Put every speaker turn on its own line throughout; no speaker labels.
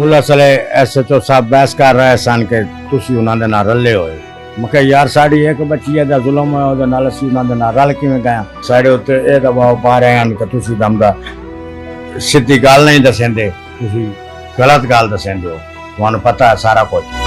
Police वाले SHO साहब बहस कर रहे सन कि तुसी उन्हां दे नाल रले होए। मैं कहा यार साड़ी एक बच्ची दा जुल्म है ओदे नाल असीं उन्हां दे नाल रल किवें गए। साडे उत्ते ये दबाव पा रहे हैं कि तुसी दमदा सीधी गल नहीं दसेंदे, तुसी गलत गल दसेंदे हो, तुहानू पता है सारा कुछ।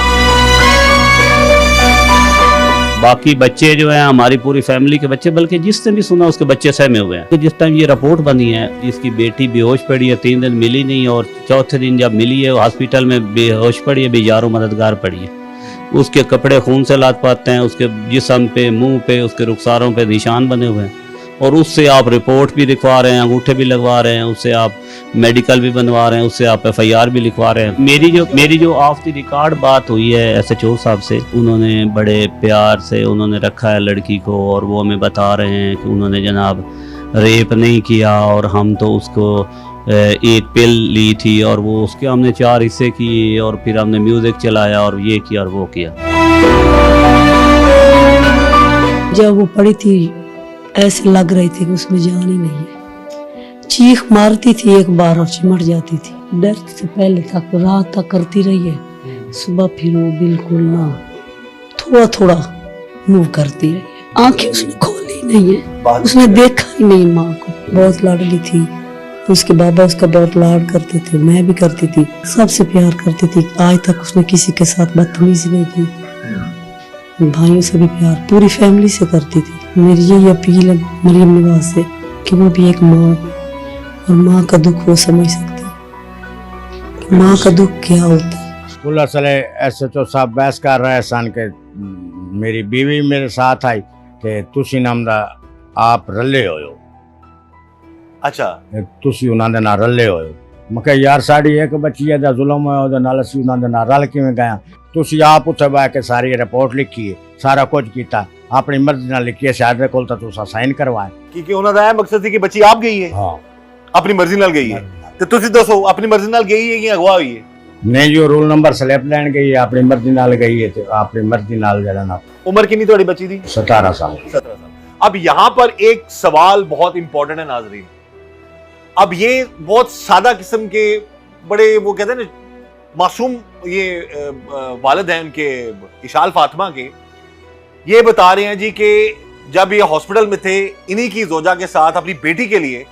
बाकी बच्चे जो हैं हमारी पूरी फैमिली के बच्चे, बल्कि जिसने भी सुना उसके बच्चे सहमे हुए हैं कि जिस टाइम ये रिपोर्ट बनी है जिसकी बेटी बेहोश पड़ी है, 3 दिन मिली नहीं और चौथे दिन जब मिली है हॉस्पिटल में बेहोश पड़ी है, बेजारो मददगार पड़ी है। उसके कपड़े खून से लात हैं, उसके जिस्म पे, मुंह पे, उसके रुखसारों पे निशान बने हुए हैं और उससे आप रिपोर्ट भी लिखवा रहे हैं, अंगूठे भी लगवा रहे हैं, उससे आप मेडिकल भी बनवा रहे हैं, उससे आप FIR भी लिखवा रहे हैं। मेरी जो ऑफ द रिकॉर्ड बात हुई है SHO साहब से, उन्होंने बड़े प्यार से उन्होंने रखा है लड़की को और वो हमें बता रहे हैं कि उन्होंने जनाब रेप नहीं किया और हम तो उसको एक पिल ली थी और वो उसके हमने 4 हिस्से किए और फिर हमने म्यूजिक चलाया और ये किया और वो किया।
जब वो पड़ी थी ऐसे लग रही थी कि उसमें जान ही नहीं है। चीख मारती थी एक बार और चिमट जाती थी। डर से पहले तक रात तक करती रही है, सुबह फिर वो बिल्कुल ना थोड़ा थोड़ा मूव करती रही है। आंखें उसने खोली नहीं है, उसने देखा ही नहीं माँ को। बहुत लाडली थी, उसके बाबा उसका बहुत लाड करते थे, मैं भी करती थी, सबसे प्यार करती थी। आज तक उसने किसी के साथ बदतमीजी नहीं की, भाइयों से भी प्यार पूरी फैमिली से करती थी। मेरी यही अपील है मरियम नवाज से कि वो भी एक माँ और माँ का दुख वो समझ सकती है कि माँ का दुख क्या होता है।
पुलिस वाले SHO साहब बहस कर रहे सन कि मेरी बीवी मेरे साथ आई कि तुसी नाम दा आप रले होयो।
अच्छा,
तुसी उन्हां दे नाल रले होयो। मैं कहा यार साड़ी एक बच्ची दा जुल्म है ओदे नाल असीं उन्हां दे नाल रल किवें गए। तुसी आप उत्थे बह के सारी रिपोर्ट लिखी है, सारा कुछ कीता, अपनी मर्जी नाल लिखी है, शायद कोल तां तुसां साइन करवाए
क्योंकि उन्हां दा मकसद सी कि बच्ची आप गई है।
हाँ,
अपनी मर्जी नाल गई है। ते तुसी दसो अपनी मर्जी नाल गई है कि अगवा हुई है?
नहीं जो रोल नंबर स्लिप लैन गई है, अपनी मर्जी नाल गई है, तो अपनी मर्जी नाल जड़ा ना।
उम्र कितनी तुम्हारी बच्ची थी?
17 साल।
17 साल। अब यहाँ पर एक सवाल बहुत इंपॉर्टेंट है नाजरीन। अब ये बहुत सादा किस्म के बड़े वो कहते हैं ना मासूम ये वालिद हैं उनके इशाल फातिमा के, ये बता रहे हैं जी कि जब ये हॉस्पिटल में थे इन्हीं की जोजा के साथ अपनी बेटी के लिए,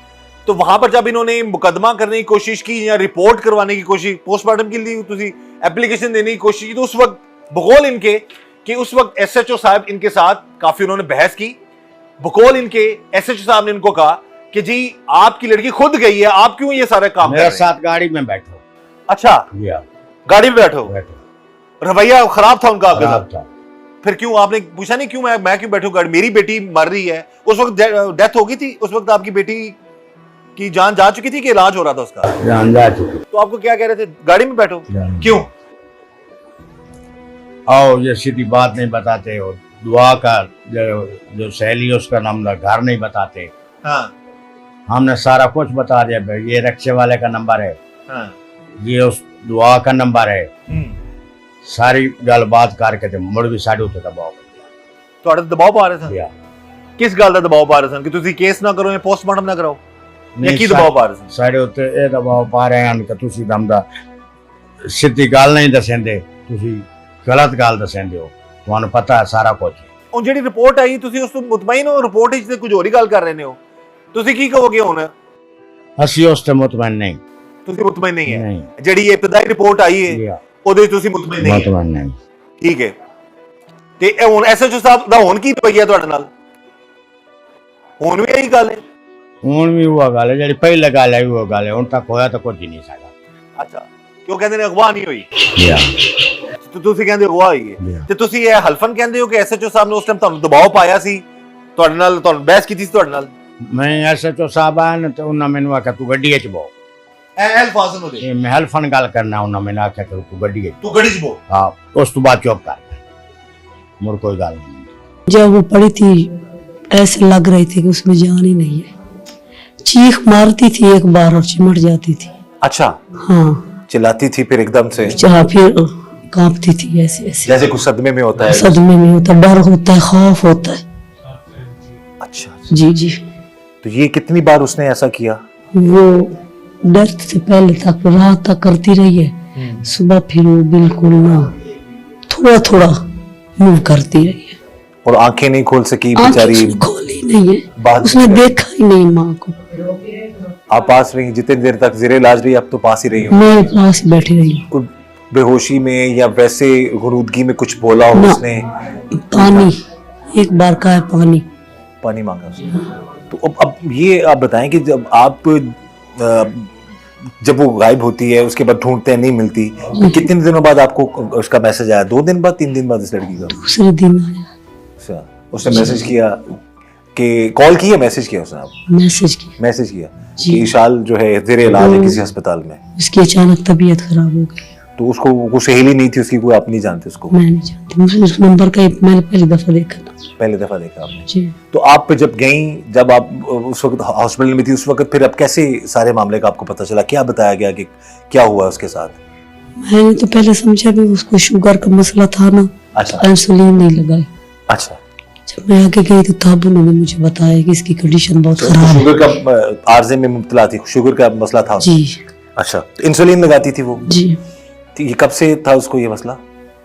तो वहां पर जब इन्होंने मुकदमा करने की कोशिश की या रिपोर्ट करवाने की कोशिश, पोस्टमार्टम के लिए तुसी एप्लीकेशन देने की कोशिश की, तो उस वक्त बकौल इनके कि उस वक्त SHO साहब इनके साथ काफी उन्होंने बहस की। बकौल इनके SHO साहब ने इनको कहा कि जी आपकी लड़की खुद गई है, आप क्यों ये सारा काम
मेरे साथ गाड़ी में बैठो।
अच्छा, गाड़ी में बैठो। रवैया खराब था उनका आपके साथ? फिर क्यों आपने पूछा नहीं क्यों मैं क्यों बैठूं गाड़ी, मेरी बेटी मर रही है। उस वक्त डेथ हो गई थी, उस वक्त आपकी बेटी की जान जा चुकी थी कि इलाज हो रहा था उसका?
जान जा चुकी।
तो आपको क्या कह रहे थे गाड़ी में बैठो? क्यों?
आओ ये सीधी बात नहीं बताते हो, दुआ का जो सहेली है उसका नाम घर नहीं बताते।
हाँ।
हमने सारा कुछ बता दिया, ये रिक्शे वाले का नंबर है।
हाँ।
ये उस दुआ का नंबर है। सारी गल बात करके ते मुड़ भी साडे उत्ते दबाव
ਤੁਹਾਡੇ ਦਬਾਅ ਪਾ ਰਹੇ ਸਨ? ਕਿਸ ਗੱਲ ਦਾ ਦਬਾਅ ਪਾ ਰਹੇ ਸਨ ਕਿ ਤੁਸੀਂ ਕੇਸ ਨਾ ਕਰੋ ਜਾਂ ਪੋਸਟਮਾਰਟਮ ਨਾ ਕਰਾਓ? ਜਾਂ ਕੀ ਦਬਾਅ ਪਾ ਰਹੇ ਸਨ?
साडे उत्ते ये दबाव पा रहे हैं कि तुसी दमदा सीधी गल नहीं दसेंदे, तुसी गलत गल दसेंदे हो, तुहानू पता है सारा कुछ।
ਹੁਣ ਜਿਹੜੀ ਰਿਪੋर्ट ਆਈ ਤੁਸੀਂ ਉਸ ਤੋਂ ਮੁਤਮਈਨ ਹੋ? ਰਿਪੋर्ट ਵਿੱਚ ਤੇ ਕੁਝ ਹੋਰ ਹੀ ਗੱਲ ਕਰ ਰਹੇ ਨੇ ਹੋ, ਤੁਸੀਂ ਕੀ ਕਹੋਗੇ ਹੁਣ?
ਅਸੀਂ ਉਸ ਤੇ ਮੁਤਮਈਨ ਨਹੀਂ।
ਤੁਸੀਂ ਮੁਤਮਈਨ ਨਹੀਂ ਹੈ? ਜਿਹੜੀ ਇਹ ਇਬਤਦਾਈ ਰਿਪੋर्ट ਆਈ ਹੈ ਉਹਦੇ ਤੁਸੀਂ ਮੁਤਮਈਨ ਨਹੀਂ?
ਮੁਤਮਈਨ ਨਹੀਂ।
ਠੀਕ ਹੈ। ਤੇ ਇਹ ਹੁਣ SHO ਸਾਹਿਬ ਦਾ ਹੁਣ ਕੀ ਰਵੱਈਆ ਤੁਹਾਡੇ ਨਾਲ? ਹੁਣ ਵੀ ਇਹੀ ਗੱਲ ਹੈ?
ਹੁਣ ਵੀ ਉਹ ਗੱਲ ਹੈ ਜਿਹੜੀ ਪਹਿਲੇ ਗੱਲ ਹੈ ਉਹ ਗੱਲ ਹੈ, ਹੁਣ ਤੱਕ ਹੋਇਆ ਤਾਂ ਕੁਝ ਨਹੀਂ ਸਾਡਾ।
ਅੱਛਾ, ਕਿਉਂ ਕਹਿੰਦੇ ਨੇ ਅਗਵਾ ਨਹੀਂ ਹੋਈ? ਤੇ ਤੁਸੀਂ ਕਹਿੰਦੇ ਅਗਵਾ ਹੋਈ ਹੈ, ਤੇ ਤੁਸੀਂ ਇਹ ਹਲਫਨ ਕਹਿੰਦੇ ਹੋ ਕਿ SHO ਸਾਹਿਬ ਨੇ ਉਸ ਟਾਈਮ ਤੁਹਾਨੂੰ ਦਬਾਅ ਪਾਇਆ ਸੀ, ਤੁਹਾਡੇ ਨਾਲ ਤੁਹਾਨੂੰ ਬਹਿਸ ਕੀਤੀ ਸੀ ਤੁਹਾਡੇ ਨਾਲ?
ਮੈਂ SHO ਸਾਹਿਬ ਆਇਆ ਨਾ ਤੇ ਉਹਨਾਂ ਮੈਨੂੰ ਆਖਿਆ ਤੂੰ ਗੱਡੀ 'ਚ ਬੋ।
ਇਹ ਹਲਫਾਜ਼ਨ ਉਹਦੇ? ਇਹ
ਮੈਂ ਹਲਫਨ ਗੱਲ ਕਰਨਾ, ਉਹਨਾਂ ਮੈਨੂੰ ਆਖਿਆ ਤੂੰ ਗੱਡੀ 'ਚ।
ਤੂੰ ਗੱਡੀ 'ਚ ਬੋ?
हाँ, उस तो बाद चुप कर, मुझे कोई गल नहीं।
जब वो पड़ी थी ऐसे लग रही थी कि उसमें जान ही नहीं है। चीख मारती थी एक बार और चिमट जाती थी।
अच्छा।
हाँ,
चिल्लाती थी फिर एकदम से?
फिर कांपती थी ऐसे ऐसे,
जैसे कुछ सदमे में होता है।
सदमे में होता है, डर होता है, खौफ होता है।
अच्छा
जी जी।
तो ये कितनी बार उसने ऐसा किया?
वो डर से पहले तक रात तक करती रही है, सुबह फिर वो बिल्कुल ना थोड़ा थोड़ा मूव करती रही है,
और आंखें नहीं खोल सकी
आंखें
बेचारी।
उसने खोली नहीं है,
बात
उसने
नहीं है।
देखा ही नहीं माँ को।
आप पास रही जितनी देर तक जेरे इलाज रही, अब तो पास ही रही हो।
मैं पास ही बैठी रही हूँ।
कुछ बेहोशी में या वैसे गुरूदगी में कुछ बोला हो
ना।
उसने?
पानी एक बार का है, पानी
पानी मांगा उसने। तो अब ये आप बताएं कि जब वो गायब होती है उसके बाद ढूंढते हैं नहीं मिलती, तो कितने दिनों बाद आपको उसका मैसेज आया? 2 दिन बाद, 3 दिन बाद इस लड़की का?
दूसरे दिन आया
अच्छा, उसने मैसेज किया कि कॉल की या मैसेज किया उसने? आप
मैसेज की।
मैसेज किया
जी।
कि इशाल जो है जेरे इलाज है किसी अस्पताल में।
उसकी अचानक तबीयत खराब हो गई।
तो उसको वो सहेली नहीं थी उसकी, कोई आप नहीं जानते उसको?
मैं नहीं जानती, मुझे उस नंबर का मैंने पहली दफा देखा था।
पहले दफा देखा आपने?
जी।
तो आप जब गई, जब आप उस वक्त हॉस्पिटल में थी, उस वक्त फिर अब कैसे सारे मामले का आपको पता चला? क्या बताया गया कि क्या हुआ उसके साथ?
मैंने तो पहले समझा भी उसको शुगर का मसला था ना,
अच्छा
इंसुलिन नहीं लगाए।
अच्छा।
जब मैं आगे गई तो तब उन्होंने मुझे बताया कि इसकी कंडीशन बहुत खराब है।
शुगर का आर्जे में मुब्तला थी, शुगर का मसला था?
जी
अच्छा, तो इंसुलिन लगाती थी वो?
जी।
तो ये कब से था उसको ये मसला?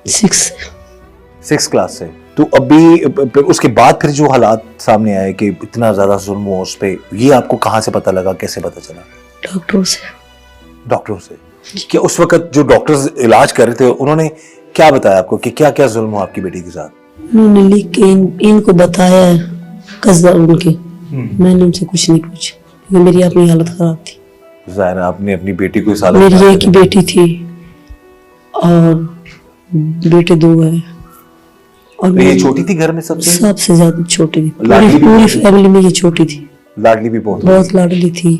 6
क्लास से। तो अभी उसके बाद फिर जो हालात सामने आए कि इतना ज्यादा जुल्म हुआ उस पे, ये आपको कहाँ से पता लगा, कैसे पता चला?
डॉक्टरों से।
डॉक्टरों से? क्या उस वक्त जो डॉक्टर्स इलाज कर रहे थे उन्होंने क्या बताया आपको कि क्या क्या जुल्म हुआ आपकी बेटी के साथ?
उन्होंने लिख के इनको बताया कज़ा उनके। मैंने उनसे कुछ नहीं पूछा क्योंकि मेरी अपनी हालत खराब थी।
ज़ाहिर है आपने अपनी बेटी को इस हालत
मेरी
में
एक ही बेटी थी और बेटे 2 हैं। और
तो ये
मैं
छोटी थी घर में सबसे?
सबसे ज्यादा छोटी थी,
लाडली भी
पूरी
थी?
फैमिली में ये छोटी थी,
लाडली भी बहुत
बहुत लाडली थी।